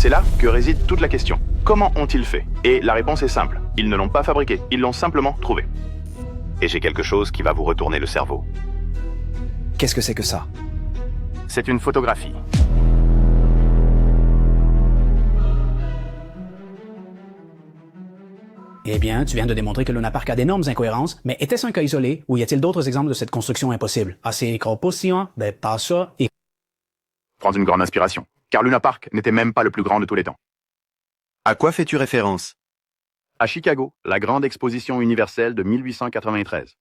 C'est là que réside toute la question. Comment ont-ils fait? Et la réponse est simple. Ils ne l'ont pas fabriqué, ils l'ont simplement trouvé. Et j'ai quelque chose qui va vous retourner le cerveau. Qu'est-ce que c'est que ça? C'est une photographie. Eh bien, tu viens de démontrer que Luna Park a d'énormes incohérences, mais était-ce un cas isolé ou y a-t-il d'autres exemples de cette construction impossible? Assez proposition, pas ça, et... Prendre une grande inspiration, car Luna Park n'était même pas le plus grand de tous les temps. À quoi fais-tu référence? À Chicago, la grande exposition universelle de 1893.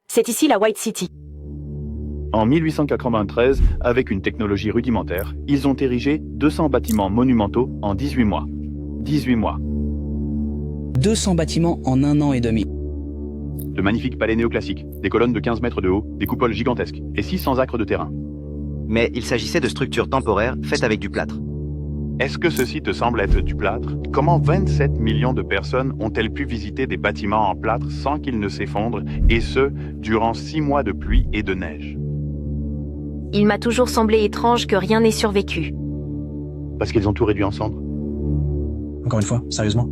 C'est ici la White City. En 1893, avec une technologie rudimentaire, ils ont érigé 200 bâtiments monumentaux en 18 mois. 18 mois. 200 bâtiments en 1 an et demi. De magnifiques palais néoclassiques, des colonnes de 15 mètres de haut, des coupoles gigantesques et 600 acres de terrain. Mais il s'agissait de structures temporaires faites avec du plâtre. Est-ce que ceci te semble être du plâtre? Comment 27 millions de personnes ont-elles pu visiter des bâtiments en plâtre sans qu'ils ne s'effondrent, et ce, durant 6 mois de pluie et de neige? Il m'a toujours semblé étrange que rien n'ait survécu. Parce qu'ils ont tout réduit en cendres. Encore une fois, sérieusement?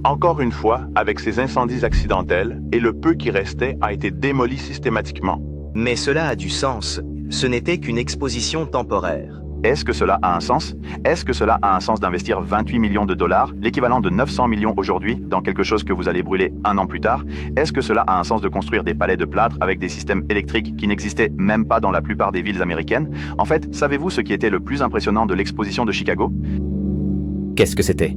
Encore une fois, avec ces incendies accidentels, et le peu qui restait a été démoli systématiquement. Mais cela a du sens. Ce n'était qu'une exposition temporaire. Est-ce que cela a un sens? Est-ce que cela a un sens d'investir 28 millions de dollars, l'équivalent de 900 millions aujourd'hui, dans quelque chose que vous allez brûler 1 an plus tard? Est-ce que cela a un sens de construire des palais de plâtre avec des systèmes électriques qui n'existaient même pas dans la plupart des villes américaines? En fait, savez-vous ce qui était le plus impressionnant de l'exposition de Chicago? Qu'est-ce que c'était?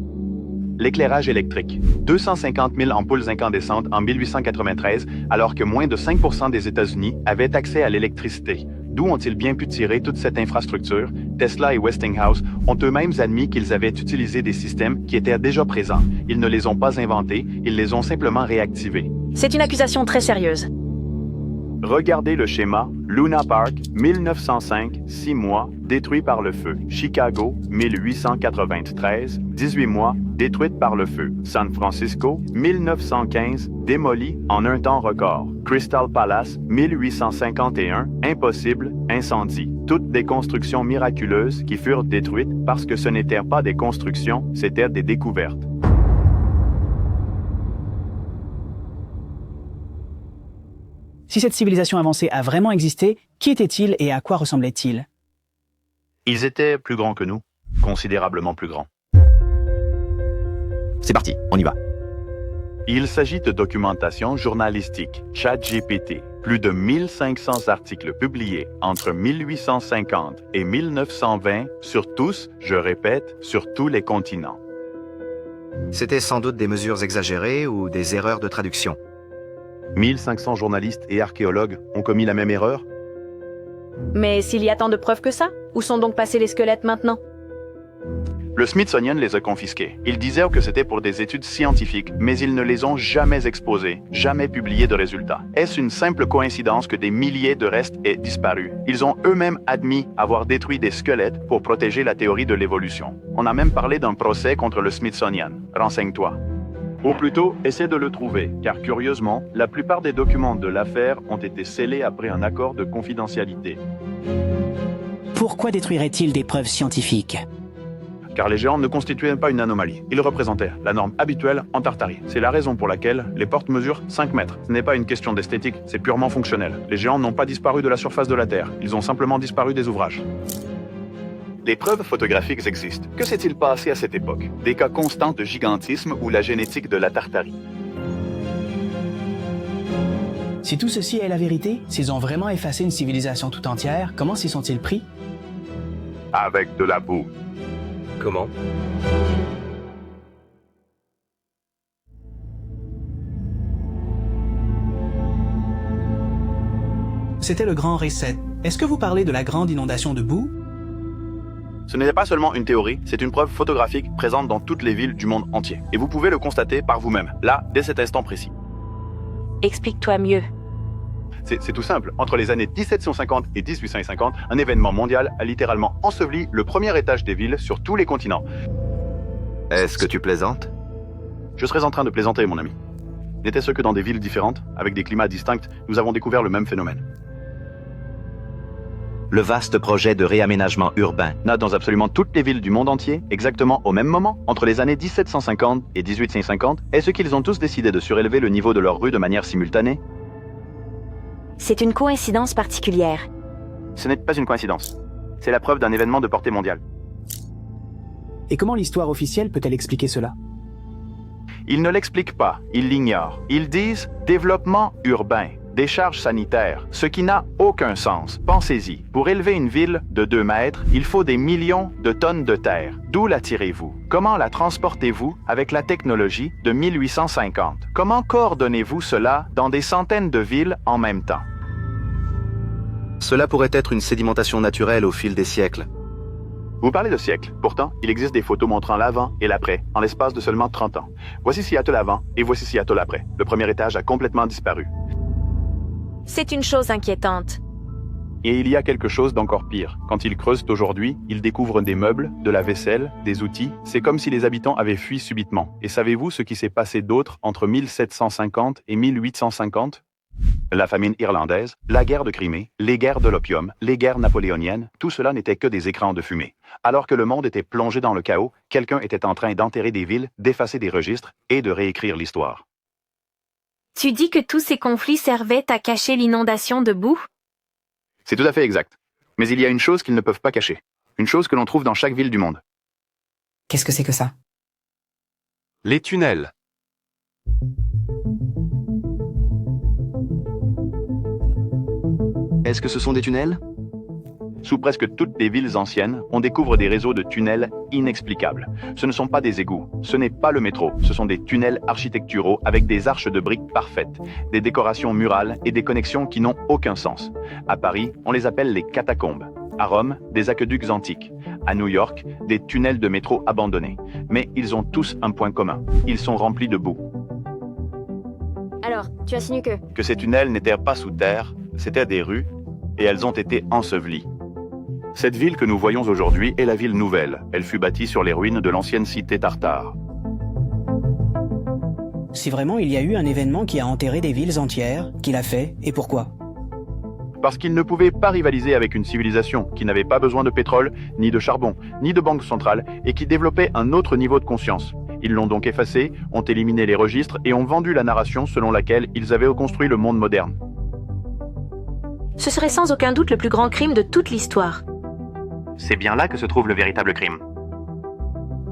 L'éclairage électrique. 250 000 ampoules incandescentes en 1893, alors que moins de 5% des États-Unis avaient accès à l'électricité. D'où ont-ils bien pu tirer toute cette infrastructure? Tesla et Westinghouse ont eux-mêmes admis qu'ils avaient utilisé des systèmes qui étaient déjà présents. Ils ne les ont pas inventés, ils les ont simplement réactivés. C'est une accusation très sérieuse. Regardez le schéma. Luna Park, 1905, 6 mois, détruit par le feu. Chicago, 1893, 18 mois, détruite par le feu. San Francisco, 1915, démolie en un temps record. Crystal Palace, 1851, impossible, incendie. Toutes des constructions miraculeuses qui furent détruites parce que ce n'étaient pas des constructions, c'étaient des découvertes. Si cette civilisation avancée a vraiment existé, qui était-il et à quoi ressemblait-il? Ils étaient plus grands que nous, considérablement plus grands. C'est parti, on y va. Il s'agit de documentation journalistique, ChatGPT. Plus de 1500 articles publiés entre 1850 et 1920 sur tous, je répète, sur tous les continents. C'était sans doute des mesures exagérées ou des erreurs de traduction. 1500 journalistes et archéologues ont commis la même erreur? Mais s'il y a tant de preuves que ça, où sont donc passés les squelettes maintenant? Le Smithsonian les a confisqués. Ils disaient que c'était pour des études scientifiques, mais ils ne les ont jamais exposés, jamais publiés de résultats. Est-ce une simple coïncidence que des milliers de restes aient disparu? Ils ont eux-mêmes admis avoir détruit des squelettes pour protéger la théorie de l'évolution. On a même parlé d'un procès contre le Smithsonian. Renseigne-toi. Ou plutôt, essaie de le trouver, car curieusement, la plupart des documents de l'affaire ont été scellés après un accord de confidentialité. Pourquoi détruirait-il des preuves scientifiques? Car les géants ne constituaient pas une anomalie. Ils représentaient la norme habituelle en Tartarie. C'est la raison pour laquelle les portes mesurent 5 mètres. Ce n'est pas une question d'esthétique, c'est purement fonctionnel. Les géants n'ont pas disparu de la surface de la Terre, ils ont simplement disparu des ouvrages. Les preuves photographiques existent. Que s'est-il passé à cette époque? Des cas constants de gigantisme ou la génétique de la Tartarie. Si tout ceci est la vérité, s'ils ont vraiment effacé une civilisation tout entière, comment s'y sont-ils pris? Avec de la boue. Comment? C'était le Grand Reset. Est-ce que vous parlez de la grande inondation de boue? Ce n'est pas seulement une théorie, c'est une preuve photographique présente dans toutes les villes du monde entier. Et vous pouvez le constater par vous-même, là, dès cet instant précis. Explique-toi mieux. C'est tout simple. Entre les années 1750 et 1850, un événement mondial a littéralement enseveli le premier étage des villes sur tous les continents. Est-ce que tu plaisantes? Je serais en train de plaisanter, mon ami. N'était-ce que dans des villes différentes, avec des climats distincts, nous avons découvert le même phénomène. le vaste projet de réaménagement urbain. Dans absolument toutes les villes du monde entier, exactement au même moment, entre les années 1750 et 1850, est-ce qu'ils ont tous décidé de surélever le niveau de leurs rues de manière simultanée? C'est une coïncidence particulière. Ce n'est pas une coïncidence. C'est la preuve d'un événement de portée mondiale. Et comment l'histoire officielle peut-elle expliquer cela? Ils ne l'expliquent pas, ils l'ignorent. Ils disent « développement urbain ». Décharge sanitaire, ce qui n'a aucun sens. Pensez-y, pour élever une ville de 2 mètres, il faut des millions de tonnes de terre. D'où la tirez-vous? Comment la transportez-vous avec la technologie de 1850? Comment coordonnez-vous cela dans des centaines de villes en même temps? Cela pourrait être une sédimentation naturelle au fil des siècles. Vous parlez de siècles. Pourtant, il existe des photos montrant l'avant et l'après, en l'espace de seulement 30 ans. Voici Seattle avant et voici Seattle après. Le premier étage a complètement disparu. C'est une chose inquiétante. Et il y a quelque chose d'encore pire. Quand ils creusent aujourd'hui, ils découvrent des meubles, de la vaisselle, des outils. C'est comme si les habitants avaient fui subitement. Et savez-vous ce qui s'est passé d'autre entre 1750 et 1850? La famine irlandaise, la guerre de Crimée, les guerres de l'opium, les guerres napoléoniennes, tout cela n'était que des écrans de fumée. Alors que le monde était plongé dans le chaos, quelqu'un était en train d'enterrer des villes, d'effacer des registres et de réécrire l'histoire. Tu dis que tous ces conflits servaient à cacher l'inondation de boue? C'est tout à fait exact. Mais il y a une chose qu'ils ne peuvent pas cacher. Une chose que l'on trouve dans chaque ville du monde. Qu'est-ce que c'est que ça? Les tunnels. Est-ce que ce sont des tunnels? Sous presque toutes les villes anciennes, on découvre des réseaux de tunnels inexplicables. Ce ne sont pas des égouts, ce n'est pas le métro, ce sont des tunnels architecturaux avec des arches de briques parfaites, des décorations murales et des connexions qui n'ont aucun sens. À Paris, on les appelle les catacombes. À Rome, des aqueducs antiques. À New York, des tunnels de métro abandonnés. Mais ils ont tous un point commun. Ils sont remplis de boue. Alors, tu insinues que... Que ces tunnels n'étaient pas sous terre, c'étaient des rues, et elles ont été ensevelies. Cette ville que nous voyons aujourd'hui est la ville nouvelle. Elle fut bâtie sur les ruines de l'ancienne cité tartare. Si vraiment il y a eu un événement qui a enterré des villes entières, qui l'a fait, et pourquoi? Parce qu'ils ne pouvaient pas rivaliser avec une civilisation qui n'avait pas besoin de pétrole, ni de charbon, ni de banque centrale, et qui développait un autre niveau de conscience. Ils l'ont donc effacé, ont éliminé les registres et ont vendu la narration selon laquelle ils avaient construit le monde moderne. Ce serait sans aucun doute le plus grand crime de toute l'histoire. C'est bien là que se trouve le véritable crime.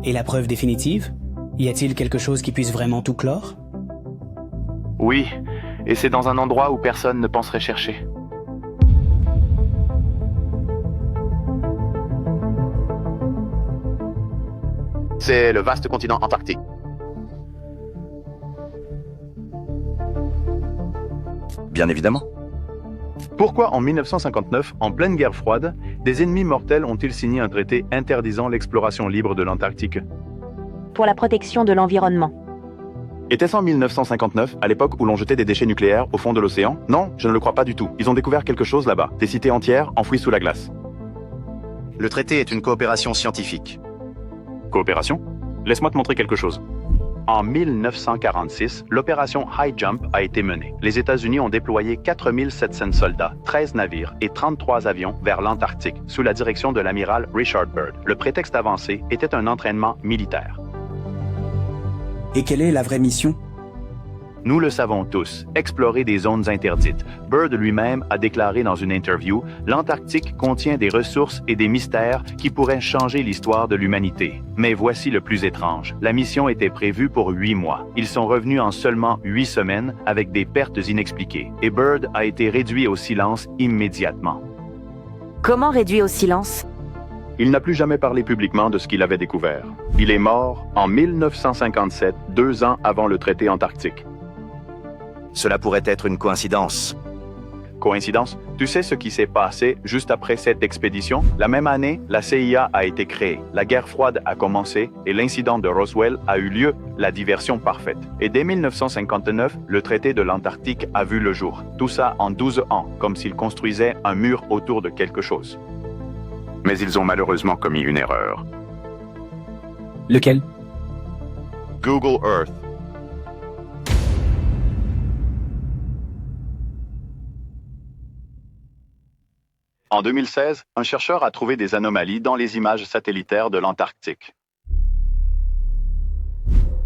Et la preuve définitive? Y a-t-il quelque chose qui puisse vraiment tout clore? Oui, et c'est dans un endroit où personne ne penserait chercher. C'est le vaste continent antarctique. Bien évidemment. Pourquoi en 1959, en pleine guerre froide, des ennemis mortels ont-ils signé un traité interdisant l'exploration libre de l'Antarctique? Pour la protection de l'environnement. Était-ce en 1959, à l'époque où l'on jetait des déchets nucléaires au fond de l'océan? Non, je ne le crois pas du tout. Ils ont découvert quelque chose là-bas, des cités entières enfouies sous la glace. Le traité est une coopération scientifique. Coopération? Laisse-moi te montrer quelque chose. En 1946, l'opération High Jump a été menée. Les États-Unis ont déployé 4700 soldats, 13 navires et 33 avions vers l'Antarctique, sous la direction de l'amiral Richard Byrd. Le prétexte avancé était un entraînement militaire. Et quelle est la vraie mission? Nous le savons tous, explorer des zones interdites. Byrd lui-même a déclaré dans une interview, l'Antarctique contient des ressources et des mystères qui pourraient changer l'histoire de l'humanité. Mais voici le plus étrange. La mission était prévue pour 8 mois. Ils sont revenus en seulement 8 semaines avec des pertes inexpliquées. Et Byrd a été réduit au silence immédiatement. Comment réduit au silence? Il n'a plus jamais parlé publiquement de ce qu'il avait découvert. Il est mort en 1957, 2 ans avant le traité antarctique. Cela pourrait être une coïncidence. Coïncidence? Tu sais ce qui s'est passé juste après cette expédition? La même année, la CIA a été créée, la guerre froide a commencé et l'incident de Roswell a eu lieu, la diversion parfaite. Et dès 1959, le traité de l'Antarctique a vu le jour. Tout ça en 12 ans, comme s'ils construisaient un mur autour de quelque chose. Mais ils ont malheureusement commis une erreur. Lequel? Google Earth. En 2016, un chercheur a trouvé des anomalies dans les images satellitaires de l'Antarctique.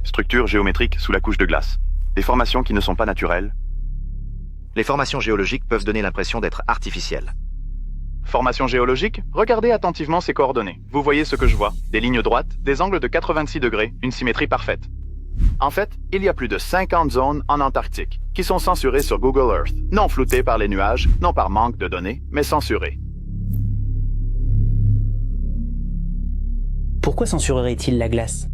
Structure géométrique sous la couche de glace. Des formations qui ne sont pas naturelles. Les formations géologiques peuvent donner l'impression d'être artificielles. Formation géologique, regardez attentivement ces coordonnées. Vous voyez ce que je vois. Des lignes droites, des angles de 86 degrés, une symétrie parfaite. En fait, il y a plus de 50 zones en Antarctique qui sont censurées sur Google Earth. Non floutées par les nuages, non par manque de données, mais censurées. Pourquoi censurerait-il la glace?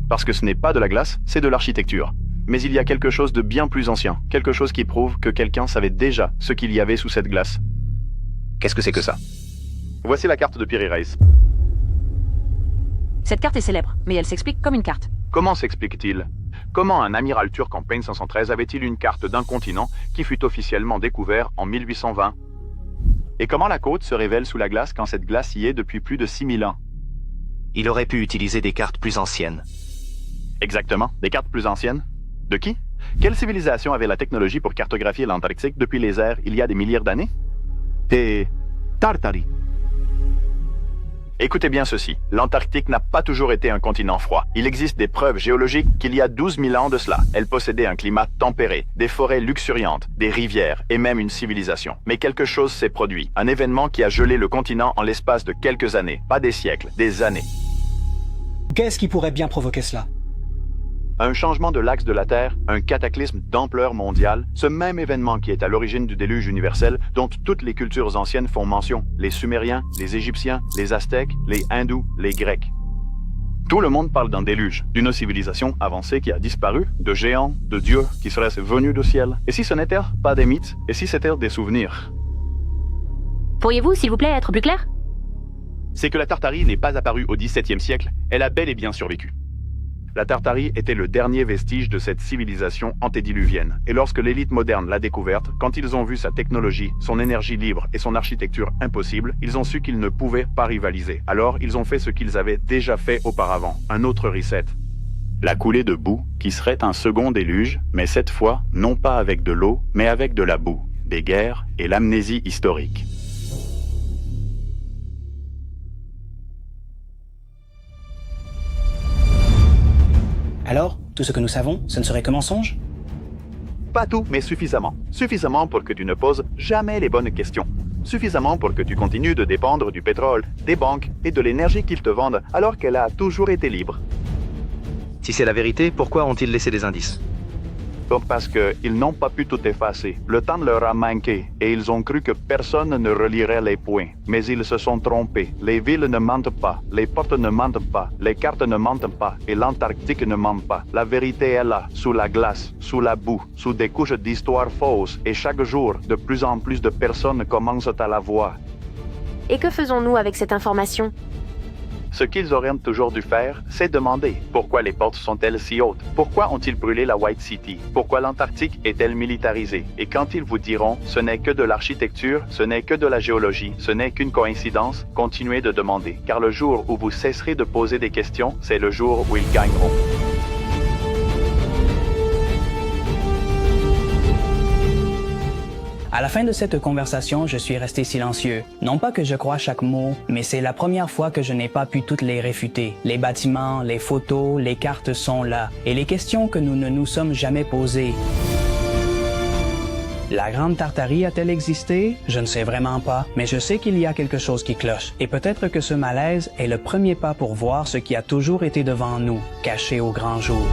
Parce que ce n'est pas de la glace, c'est de l'architecture. Mais il y a quelque chose de bien plus ancien, quelque chose qui prouve que quelqu'un savait déjà ce qu'il y avait sous cette glace. Qu'est-ce que c'est que ça? Voici la carte de Piri Reis. Cette carte est célèbre, mais elle s'explique comme une carte. Comment s'explique-t-il? Comment un amiral turc en 1513 avait-il une carte d'un continent qui fut officiellement découvert en 1820? Et comment la côte se révèle sous la glace quand cette glace y est depuis plus de 6000 ans? Il aurait pu utiliser des cartes plus anciennes. Exactement, des cartes plus anciennes. De qui? Quelle civilisation avait la technologie pour cartographier l'Antarctique depuis les ères il y a des milliers d'années? Des Tartaris. Écoutez bien ceci, l'Antarctique n'a pas toujours été un continent froid. Il existe des preuves géologiques qu'il y a 12 000 ans de cela. Elle possédait un climat tempéré, des forêts luxuriantes, des rivières et même une civilisation. Mais quelque chose s'est produit, un événement qui a gelé le continent en l'espace de quelques années, pas des siècles, des années. Qu'est-ce qui pourrait bien provoquer cela? Un changement de l'axe de la Terre, un cataclysme d'ampleur mondiale, ce même événement qui est à l'origine du déluge universel dont toutes les cultures anciennes font mention, les Sumériens, les Égyptiens, les Aztèques, les Hindous, les Grecs. Tout le monde parle d'un déluge, d'une civilisation avancée qui a disparu, de géants, de dieux qui seraient venus du ciel. Et si ce n'était pas des mythes, et si c'était des souvenirs? Pourriez-vous, s'il vous plaît, être plus clair? C'est que la Tartarie n'est pas apparue au XVIIe siècle, elle a bel et bien survécu. La Tartarie était le dernier vestige de cette civilisation antédiluvienne. Et lorsque l'élite moderne l'a découverte, quand ils ont vu sa technologie, son énergie libre et son architecture impossible, ils ont su qu'ils ne pouvaient pas rivaliser. Alors, ils ont fait ce qu'ils avaient déjà fait auparavant, un autre reset. La coulée de boue, qui serait un second déluge, mais cette fois, non pas avec de l'eau, mais avec de la boue, des guerres et l'amnésie historique. Alors, tout ce que nous savons, ce ne serait que mensonge? Pas tout, mais suffisamment. Suffisamment pour que tu ne poses jamais les bonnes questions. Suffisamment pour que tu continues de dépendre du pétrole, des banques et de l'énergie qu'ils te vendent alors qu'elle a toujours été libre. Si c'est la vérité, pourquoi ont-ils laissé des indices? Parce qu'ils n'ont pas pu tout effacer. Le temps leur a manqué et ils ont cru que personne ne relierait les points. Mais ils se sont trompés. Les villes ne mentent pas, les portes ne mentent pas, les cartes ne mentent pas et l'Antarctique ne ment pas. La vérité est là, sous la glace, sous la boue, sous des couches d'histoires fausses et chaque jour, de plus en plus de personnes commencent à la voir. Et que faisons-nous avec cette information? Ce qu'ils auraient toujours dû faire, c'est demander pourquoi les portes sont-elles si hautes? Pourquoi ont-ils brûlé la White City? Pourquoi l'Antarctique est-elle militarisée? Et quand ils vous diront ce n'est que de l'architecture, ce n'est que de la géologie, ce n'est qu'une coïncidence, continuez de demander. Car le jour où vous cesserez de poser des questions, c'est le jour où ils gagneront. À la fin de cette conversation, je suis resté silencieux. Non pas que je croie chaque mot, mais c'est la première fois que je n'ai pas pu toutes les réfuter. Les bâtiments, les photos, les cartes sont là, et les questions que nous ne nous sommes jamais posées. La Grande Tartarie a-t-elle existé? Je ne sais vraiment pas, mais je sais qu'il y a quelque chose qui cloche, et peut-être que ce malaise est le premier pas pour voir ce qui a toujours été devant nous, caché au grand jour.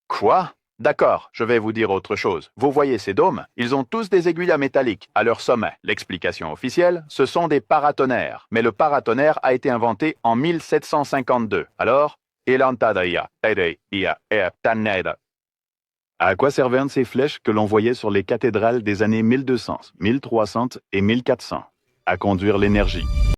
Quoi? D'accord, je vais vous dire autre chose. Vous voyez ces dômes? Ils ont tous des aiguilles métalliques à leur sommet. L'explication officielle, ce sont des paratonnerres. Mais le paratonnerre a été inventé en 1752. Alors, à quoi servaient ces flèches que l'on voyait sur les cathédrales des années 1200, 1300 et 1400? À conduire l'énergie.